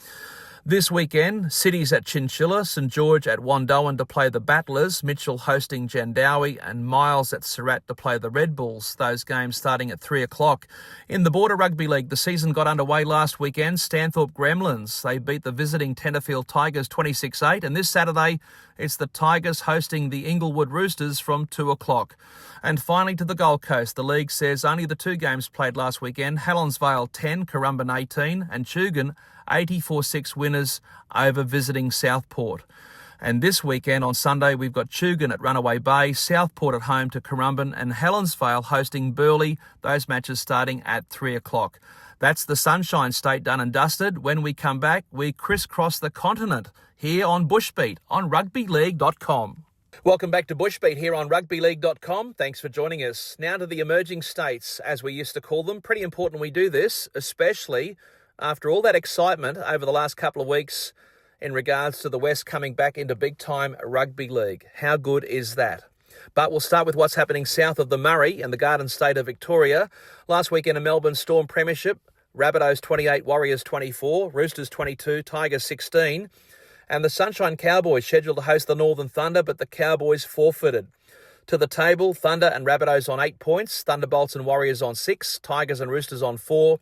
This weekend, Cities at Chinchilla, St George at Wandoan to play the Battlers, Mitchell hosting Jandowae, and Miles at Surat to play the Red Bulls. Those games starting at 3 o'clock. In the Border Rugby League, the season got underway last weekend. Stanthorpe Gremlins, they beat the visiting Tenterfield Tigers 26-8, and this Saturday, it's the Tigers hosting the Inglewood Roosters from 2 o'clock. And finally to the Gold Coast, the league says only the 2 games played last weekend, Helensvale 10, Currumbin 18, and Tugun 84-6 winners over visiting Southport. And this weekend on Sunday, we've got Tugun at Runaway Bay, Southport at home to Currumbin, and Helensvale hosting Burleigh. Those matches starting at 3 o'clock. That's the Sunshine State done and dusted. When we come back, we crisscross the continent here on Bushbeat on rugbyleague.com. Welcome back to Bushbeat here on rugbyleague.com. Thanks for joining us. Now to the emerging states, as we used to call them. Pretty important we do this, especially after all that excitement over the last couple of weeks in regards to the West coming back into big-time rugby league. How good is that? But we'll start with what's happening south of the Murray in the Garden State of Victoria. Last weekend, a Melbourne Storm Premiership, Rabbitohs 28, Warriors 24, Roosters 22, Tigers 16. And the Sunshine Cowboys scheduled to host the Northern Thunder, but the Cowboys forfeited. To the table, Thunder and Rabbitohs on 8 points, Thunderbolts and Warriors on 6, Tigers and Roosters on 4,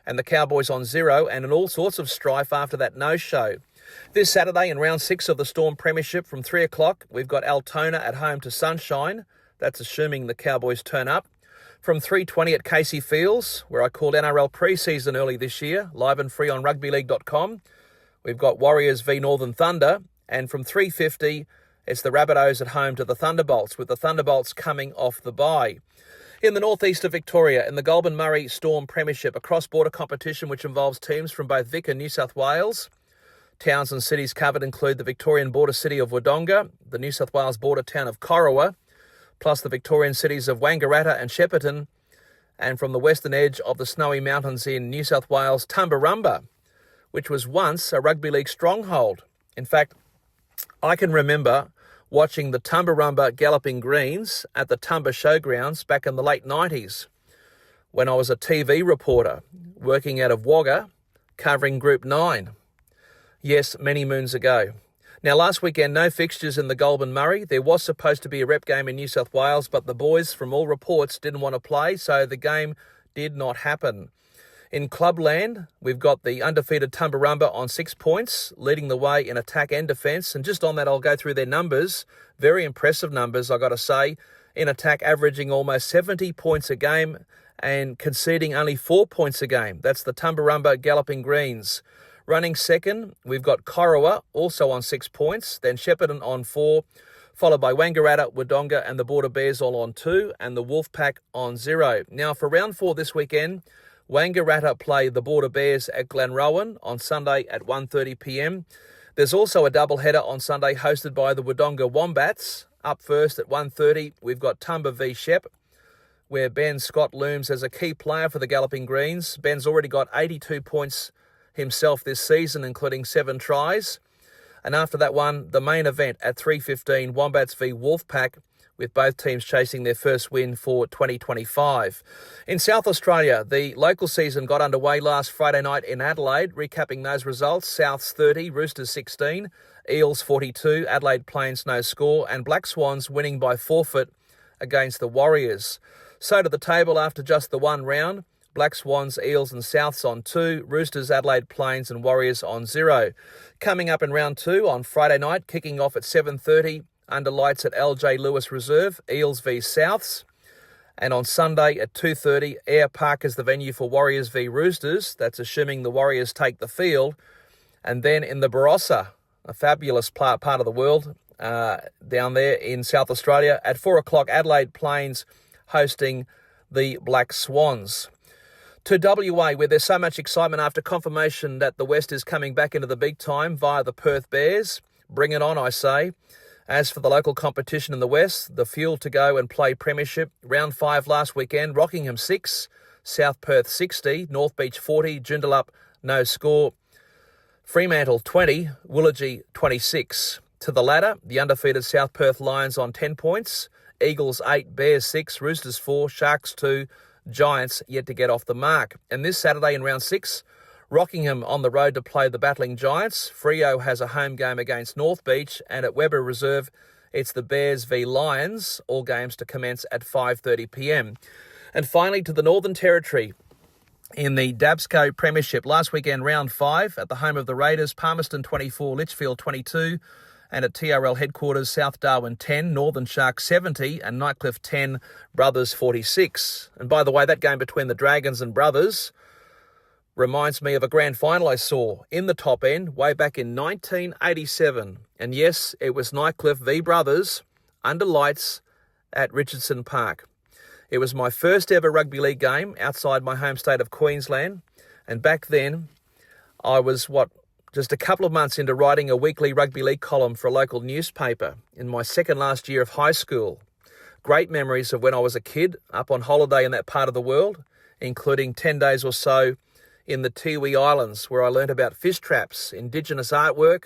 and the Cowboys on 0, and in all sorts of strife after that no-show. This Saturday in round 6 of the Storm Premiership from 3 o'clock, we've got Altona at home to Sunshine. That's assuming the Cowboys turn up. From 3:20 at Casey Fields, where I called NRL pre-season early this year, live and free on rugbyleague.com. We've got Warriors v Northern Thunder, and from 3:50, it's the Rabbitohs at home to the Thunderbolts, with the Thunderbolts coming off the bye. In the northeast of Victoria, in the Goulburn Murray Storm Premiership, a cross-border competition which involves teams from both Vic and New South Wales. Towns and cities covered include the Victorian border city of Wodonga, the New South Wales border town of Corowa, plus the Victorian cities of Wangaratta and Shepparton, and from the western edge of the Snowy Mountains in New South Wales, Tumbarumba, which was once a rugby league stronghold. In fact, I can remember watching the Tumbarumba Galloping Greens at the Tumba Showgrounds back in the late 90s when I was a TV reporter working out of Wagga covering Group 9. Yes, many moons ago. Now, last weekend, no fixtures in the Goulburn Murray. There was supposed to be a rep game in New South Wales, but the boys, from all reports, didn't want to play, so the game did not happen. In Clubland, we've got the undefeated Tumbarumba on 6 points, leading the way in attack and defence. And just on that, I'll go through their numbers. Very impressive numbers, I got to say. In attack, averaging almost 70 points a game and conceding only 4 points a game. That's the Tumbarumba Galloping Greens. Running second, we've got Corowa, also on 6 points, then Shepparton on 4, followed by Wangaratta, Wodonga and the Border Bears all on 2, and the Wolfpack on 0. Now, for round 4 this weekend, Wangaratta play the Border Bears at Glenrowan on Sunday at 1:30pm. There's also a doubleheader on Sunday hosted by the Wodonga Wombats. Up first at 1:30, we've got Tumba v Shep, where Ben Scott looms as a key player for the Galloping Greens. Ben's already got 82 points himself this season, including 7 tries. And after that one, the main event at 3:15, Wombats v Wolfpack, with both teams chasing their first win for 2025. In South Australia, the local season got underway last Friday night in Adelaide. Recapping those results, Souths 30, Roosters 16, Eels 42, Adelaide Plains no score, and Black Swans winning by forfeit against the Warriors. So to the table after just the one round, Black Swans, Eels and Souths on 2, Roosters, Adelaide Plains and Warriors on 0. Coming up in round 2 on Friday night, kicking off at 7:30, under lights at LJ Lewis Reserve, Eels v Souths. And on Sunday at 2:30, Ayr Park is the venue for Warriors v Roosters. That's assuming the Warriors take the field. And then in the Barossa, a fabulous part of the world, down there in South Australia, at 4 o'clock, Adelaide Plains hosting the Black Swans. To WA, where there's so much excitement after confirmation that the West is coming back into the big time via the Perth Bears. Bring it on, I say. As for the local competition in the West, the fuel to go and play premiership. Round 5 last weekend, Rockingham 6, South Perth 60, North Beach 40, Joondalup no score, Fremantle 20, Willagee 26. To the ladder, the undefeated South Perth Lions on 10 points, Eagles 8, Bears 6, Roosters 4, Sharks 2, Giants yet to get off the mark. And this Saturday in round 6, Rockingham on the road to play the battling Giants. Freo has a home game against North Beach, and at Weber Reserve, it's the Bears v Lions, all games to commence at 5:30pm. And finally to the Northern Territory in the Dabsco Premiership. Last weekend, round 5 at the home of the Raiders, Palmerston 24, Litchfield 22, and at TRL headquarters, South Darwin 10, Northern Sharks 70, and Nightcliff 10, Brothers 46. And by the way, that game between the Dragons and Brothers reminds me of a grand final I saw in the top end way back in 1987. And yes, it was Nightcliff v Brothers under lights at Richardson Park. It was my first ever rugby league game outside my home state of Queensland. And back then, I was, just a couple of months into writing a weekly rugby league column for a local newspaper in my second last year of high school. Great memories of when I was a kid up on holiday in that part of the world, including 10 days or so in the Tiwi Islands, where I learnt about fish traps, Indigenous artwork,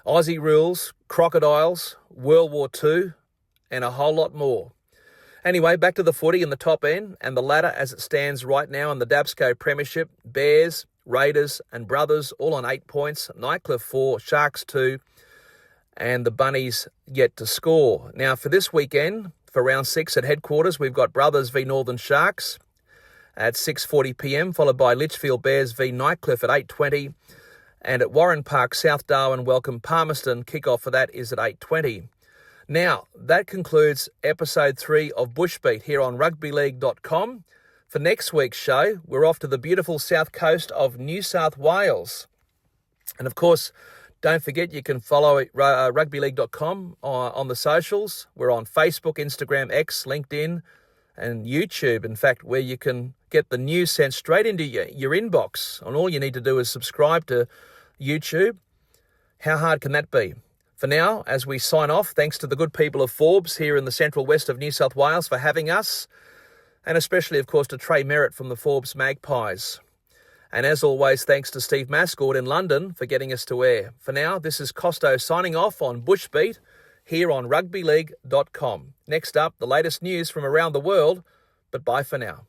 Aussie rules, crocodiles, World War II, and a whole lot more. Anyway, back to the footy in the top end and the ladder as it stands right now in the Dabsco Premiership. Bears, Raiders and Brothers all on 8 points, Nightcliff 4, Sharks 2, and the Bunnies yet to score. Now for this weekend, for round 6 at headquarters, we've got Brothers v Northern Sharks at 6:40pm, followed by Litchfield Bears v Nightcliff at 8:20, and at Warren Park, South Darwin welcome Palmerston. Kickoff for that is at 8:20. Now, that concludes episode 3 of Bushbeat here on rugbyleague.com. For next week's show, we're off to the beautiful south coast of New South Wales. And of course, don't forget you can follow rugbyleague.com on the socials. We're on Facebook, Instagram, X, LinkedIn, and YouTube, in fact, where you can get the news sent straight into your inbox. And all you need to do is subscribe to YouTube. How hard can that be? For now, as we sign off, thanks to the good people of Forbes here in the central west of New South Wales for having us, and especially, of course, to Trey Merritt from the Forbes Magpies. And as always, thanks to Steve Mascord in London for getting us to air. For now, this is Costo signing off on Bushbeat here on rugbyleague.com. Next up, the latest news from around the world, but bye for now.